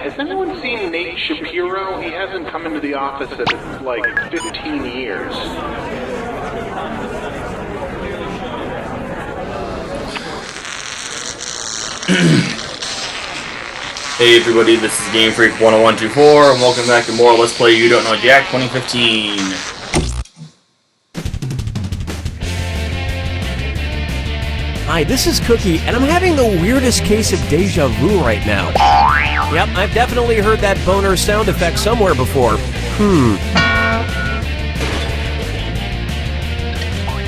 has anyone seen Nate Shapiro? He hasn't come into the office in like 15 years. Hey everybody, this is Game Freak 10124, and welcome back to more Let's Play You Don't Know Jack 2015. Hi, this is Cookie, and I'm having the weirdest case of deja vu right now. Yep, I've definitely heard that boner sound effect somewhere before.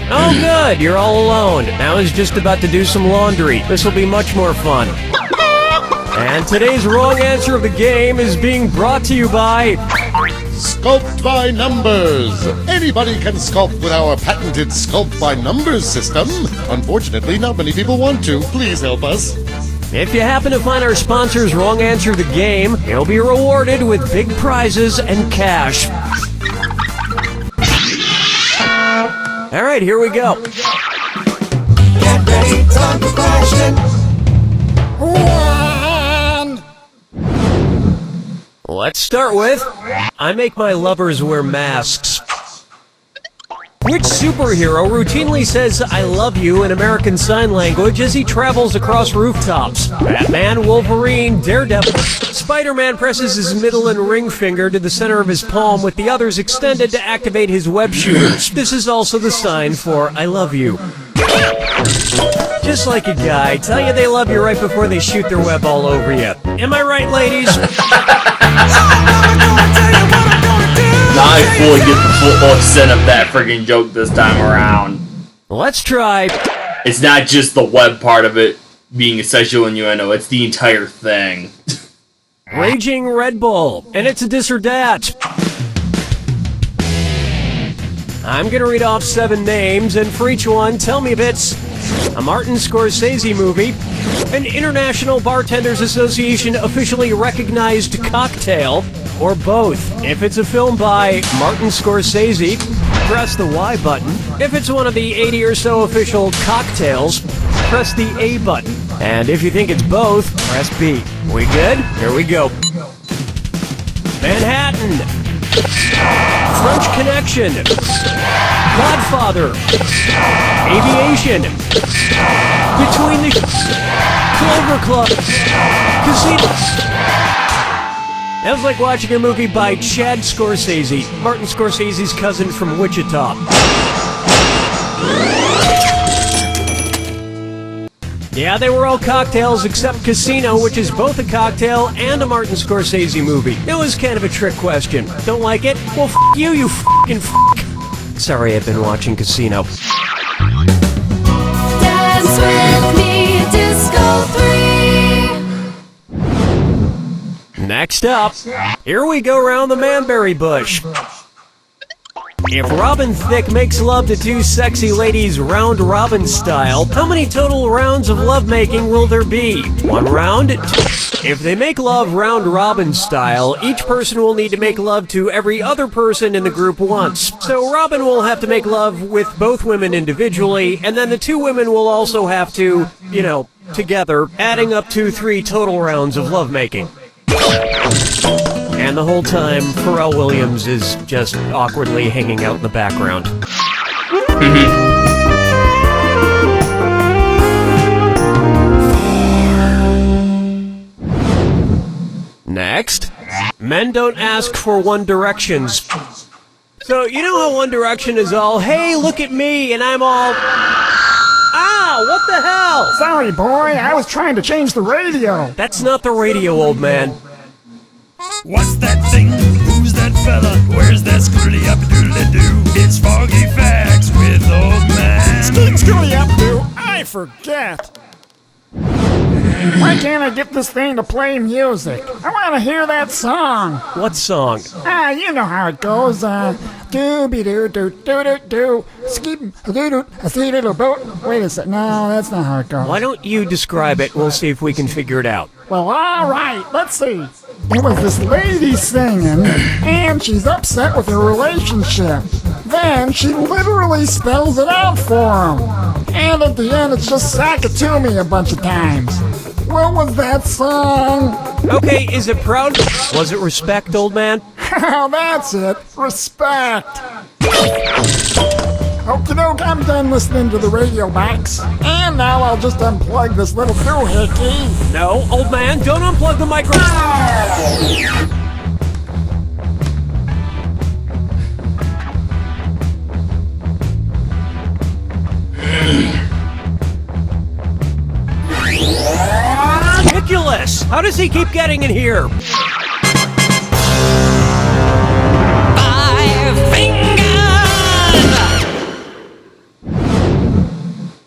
Oh good, you're all alone. I was just about to do some laundry. This will be much more fun. And today's wrong answer of the game is being brought to you by... Sculpt by Numbers! Anybody can sculpt with our patented Sculpt by Numbers system. Unfortunately, not many people want to. Please help us. If you happen to find our sponsor's wrong answer of the game, you'll be rewarded with big prizes and cash. Alright, here we go. Get ready, time for question. Let's start with, I make my lovers wear masks. Which superhero routinely says I love you in American Sign Language as he travels across rooftops? Batman, Wolverine, Daredevil. Spider-Man presses his middle and ring finger to the center of his palm with the others extended to activate his web shooters. This is also the sign for I love you. Just like a guy, tell you they love you right before they shoot their web all over you. Am I right, ladies? Now I fully get the full extent of that friggin' joke this time around. Let's try. It's not just the web part of it being a sexual innuendo, it's the entire thing. Raging Red Bull, and it's a dis or dat. I'm gonna read off 7 names, and for each one, tell me if it's a Martin Scorsese movie, an International Bartenders Association officially recognized cocktail, or both. If it's a film by Martin Scorsese, press the Y button. If it's one of the 80 or so official cocktails, press the A button. And if you think it's both, press B. We good? Here we go. Manhattan. French Connection. Godfather. Aviation. Between the Clover Club. Casino. That was like watching a movie by Chad Scorsese, Martin Scorsese's cousin from Wichita. Yeah, they were all cocktails except Casino, which is both a cocktail and a Martin Scorsese movie. It was kind of a trick question. Don't like it? Well, f*** you, you f***ing f***. Sorry, I've been watching Casino. Dance with me, Disco 3. Next up, here we go round the Manberry bush. If Robin Thicke makes love to 2 sexy ladies round robin style, how many total rounds of lovemaking will there be? 1 round? If they make love round robin style, each person will need to make love to every other person in the group once. So Robin will have to make love with both women individually, and then the 2 women will also have to, together, adding up to 3 total rounds of lovemaking. And the whole time, Pharrell Williams is just awkwardly hanging out in the background. Next, men don't ask for One Directions. So, you know how One Direction is all, hey, look at me, and I'm all... Ow, what the hell? Sorry, boy, I was trying to change the radio. That's not the radio, old man. What's that thing? Who's that fella? Where's that scooty up doodly doo? It's Foggy Facts with old man. Scooty up, do I forget. Why can't I get this thing to play music? I want to hear that song. What song? You know how it goes. Doo-be-doo-doo-doo-doo-doo. Skip-a-doo-doo-a-see-doo-doo-boo. Wait a sec. No, that's not how it goes. Why don't you describe it? We'll see if we can figure it out. Well, all right. Let's see. It was this lady singing, and she's upset with her relationship. Then she literally spells it out for him. And at the end, it's just sack it to me a bunch of times. What was that song? Okay, is it proud? Was it respect, old man? Oh, that's it. Respect. Okie doke, I'm done listening to the radio box. And now I'll just unplug this little doohickey. No, old man, don't unplug the microphone. Ridiculous! How does he keep getting in here?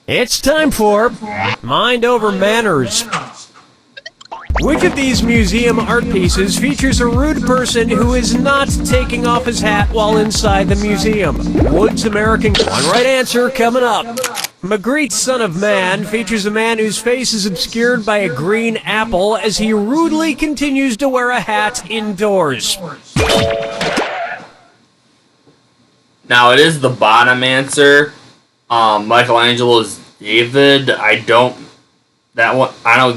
It's time for Mind Over Manners. Which of these museum art pieces features a rude person who is not taking off his hat while inside the museum? Wood's American... One right answer coming up. Magritte's Son of Man features a man whose face is obscured by a green apple as he rudely continues to wear a hat indoors. Now, it is the bottom answer. Michelangelo's David. I don't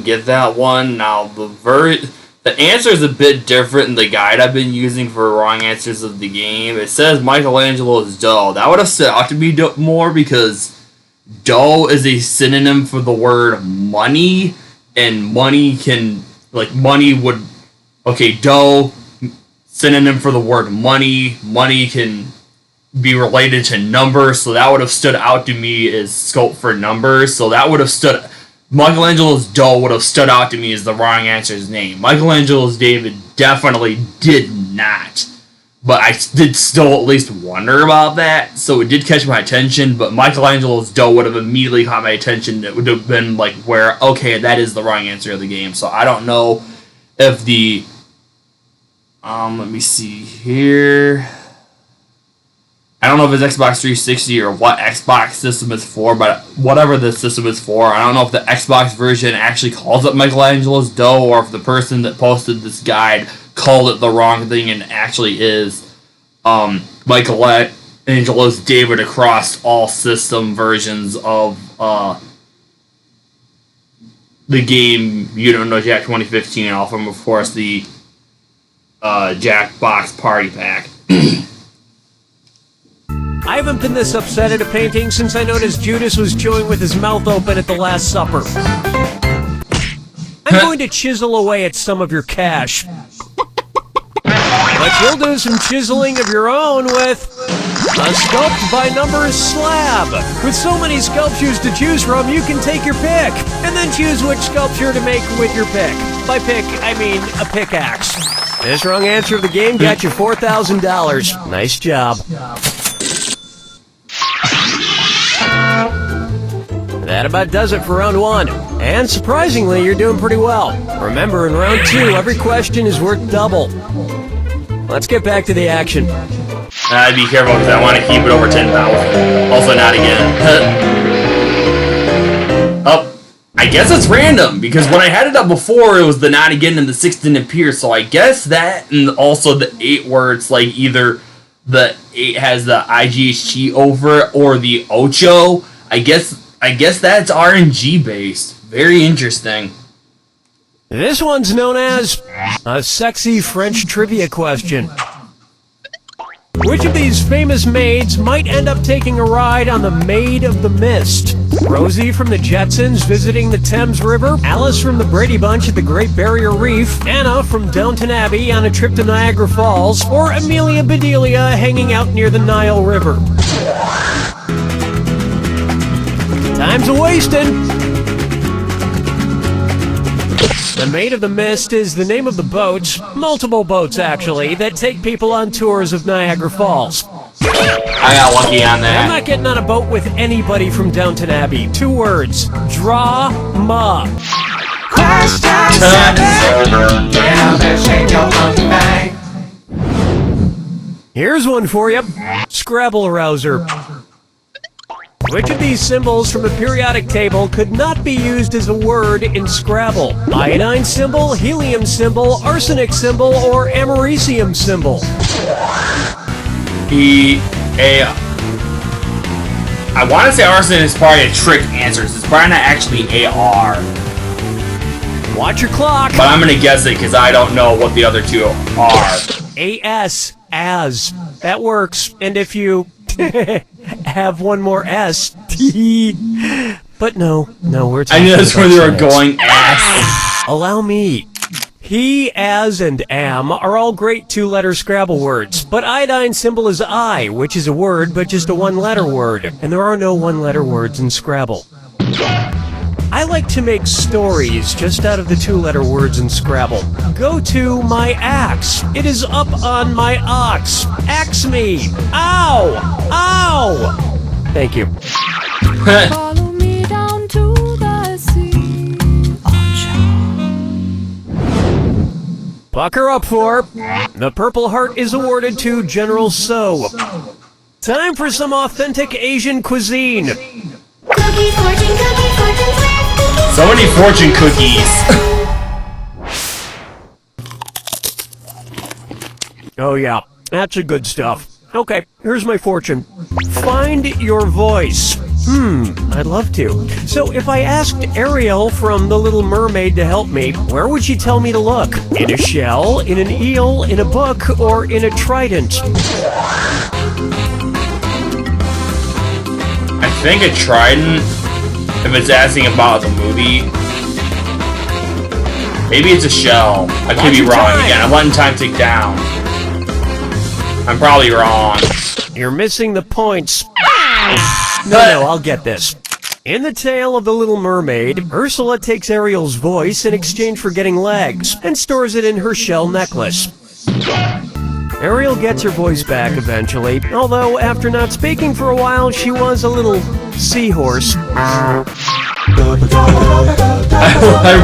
get that one. Now, the answer is a bit different in the guide I've been using for wrong answers of the game. It says Michelangelo's dough. That would have stood out to me more because dough is a synonym for the word money, and money can, dough, synonym for the word money. Money can be related to numbers, so that would have stood out to me as scope for numbers. So that would have Michelangelo's dough would have stood out to me as the wrong answer's name. Michelangelo's David definitely did not. But I did still at least wonder about that, so it did catch my attention, but Michelangelo's dough would have immediately caught my attention. It would have been okay, that is the wrong answer of the game. So I don't know if the... let me see here... I don't know if it's Xbox 360 or what Xbox system is for, but whatever the system is for, I don't know if the Xbox version actually calls it Michelangelo's dough, or if the person that posted this guide called it the wrong thing and actually is Michelangelo's David across all system versions of the game You Don't Know Jack 2015, all from, of course, the Jackbox Party Pack. I haven't been this upset at a painting since I noticed Judas was chewing with his mouth open at the Last Supper. I'm going to chisel away at some of your cash. But you'll do some chiseling of your own with a sculpt by numbers slab. With so many sculptures to choose from, you can take your pick, and then choose which sculpture to make with your pick. By pick, I mean a pickaxe. This wrong answer of the game got you $4,000. Nice job. That about does it for round one. And surprisingly, you're doing pretty well. Remember, in round two, every question is worth double. Let's get back to the action. I'd be careful because I want to keep it over 10,000. Also, not again. I guess it's random, because when I had it up before, it was the not again and the 6 didn't appear, so I guess that, and also the 8 where it's either the 8 has the IGHT over it, or the Ocho. I guess that's RNG based. Very interesting. This one's known as a sexy French trivia question. Which of these famous maids might end up taking a ride on the Maid of the Mist? Rosie from the Jetsons visiting the Thames River, Alice from the Brady Bunch at the Great Barrier Reef, Anna from Downton Abbey on a trip to Niagara Falls, or Amelia Bedelia hanging out near the Nile River? Time's a-wasting. The Maid of the Mist is the name of the boats, multiple boats actually, that take people on tours of Niagara Falls. I got lucky on that. I'm not getting on a boat with anybody from Downton Abbey. 2 words. Drama. Here's one for you. Scrabble Rouser. Which of these symbols from the periodic table could not be used as a word in Scrabble? Iodine symbol, helium symbol, arsenic symbol, or americium symbol? I want to say arsenic is probably a trick answer. It's probably not actually AR. Watch your clock. But I'm gonna guess it because I don't know what the other two are. A-S, as. That works. And if you have one more S, T. But no, we're I talking knew that's where they were about going. Ass. Allow me. He, as, and am are all great two-letter Scrabble words, but iodine symbol is I, which is a word, but just a one-letter word, and there are no one-letter words in Scrabble. I like to make stories just out of the two-letter words in Scrabble. Go to my axe. It is up on my ox. Axe me. Ow! Ow! Thank you. Follow me down to the sea. Pucker up for. The Purple Heart is awarded to General So. Time for some authentic Asian cuisine. Cookie fortune with cookies. So many fortune cookies. Oh yeah, that's the good stuff. Okay, here's my fortune. Find your voice. I'd love to. So if I asked Ariel from The Little Mermaid to help me, where would she tell me to look? In a shell, in an eel, in a book, or in a trident? I think a trident. If it's asking about the movie, maybe it's a shell. I could be your wrong time. again. I'm letting time tick down. I'm probably wrong. You're missing the points. No, I'll get this. In the tale of The Little Mermaid, Ursula takes Ariel's voice in exchange for getting legs, and stores it in her shell necklace. Ariel gets her voice back eventually, although after not speaking for a while, she was a little seahorse. I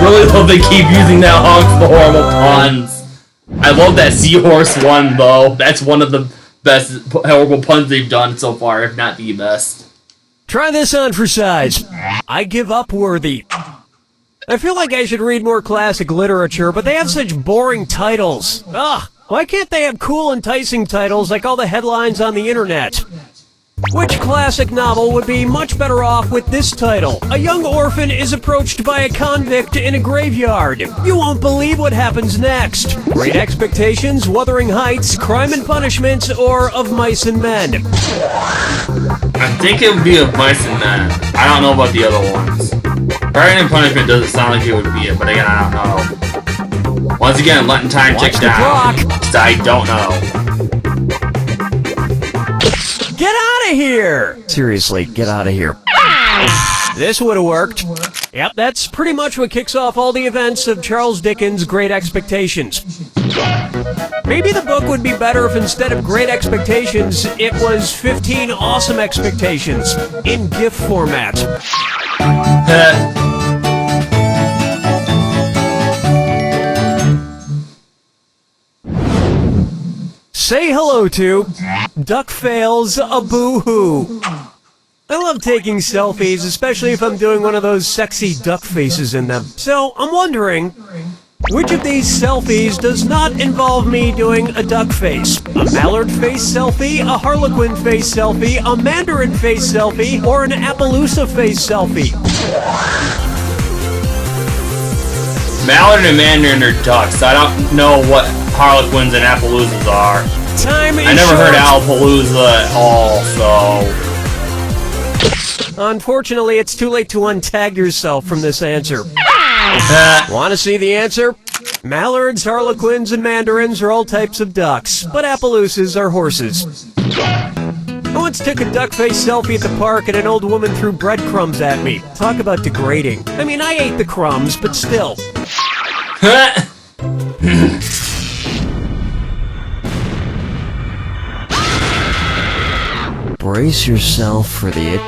really love they keep using that honk for horrible puns. I love that seahorse one though. That's one of the best horrible puns they've done so far, if not the best. Try this on for size. I give up worthy. I feel like I should read more classic literature, but they have such boring titles. Ugh, why can't they have cool, enticing titles like all the headlines on the internet? Which classic novel would be much better off with this title? A young orphan is approached by a convict in a graveyard. You won't believe what happens next. Great Expectations, Wuthering Heights, Crime and Punishment, or Of Mice and Men? I think it would be Of Mice and Men. I don't know about the other ones. Crime and Punishment doesn't sound like it would be it, but again, I don't know. Once again, letting time tick Watch the down. clock. 'Cause I don't know. Get out of here! Seriously, get out of here. This would have worked. Yep, that's pretty much what kicks off all the events of Charles Dickens' Great Expectations. Maybe the book would be better if instead of Great Expectations, it was 15 Awesome Expectations in GIF format. Say hello to Duck Fails a Boo-Hoo. I love taking selfies, especially if I'm doing one of those sexy duck faces in them. So I'm wondering, which of these selfies does not involve me doing a duck face? A mallard face selfie, a harlequin face selfie, a mandarin face selfie, or an Appaloosa face selfie? Mallard and Mandarin are ducks. I don't know what Harlequins and Appaloozas are. Time is I never heard short. Appaloosa at all, so... Unfortunately, it's too late to untag yourself from this answer. Want to see the answer? Mallards, harlequins, and mandarins are all types of ducks, but Appaloosas are horses. I once took a duck face selfie at the park and an old woman threw breadcrumbs at me. Talk about degrading. I mean, I ate the crumbs, but still. Brace yourself for the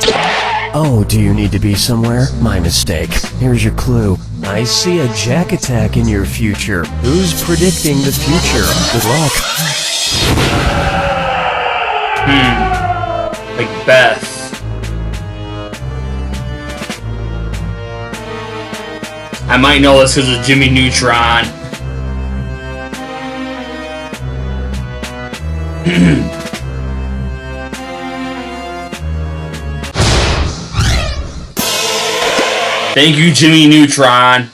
Oh, do you need to be somewhere? My mistake. Here's your clue. I see a jack attack in your future. Who's predicting the future? Good luck. Like Beth. I might know this because of Jimmy Neutron. Thank you, Jimmy Neutron.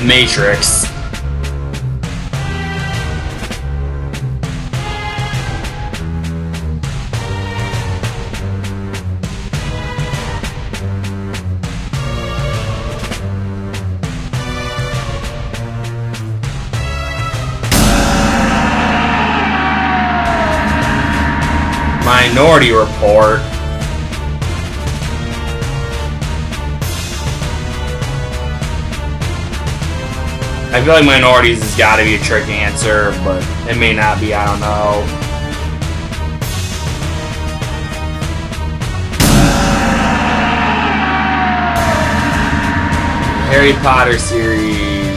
Matrix. Minority Report. I feel like Minorities has got to be a trick answer, but it may not be, I don't know. Harry Potter series.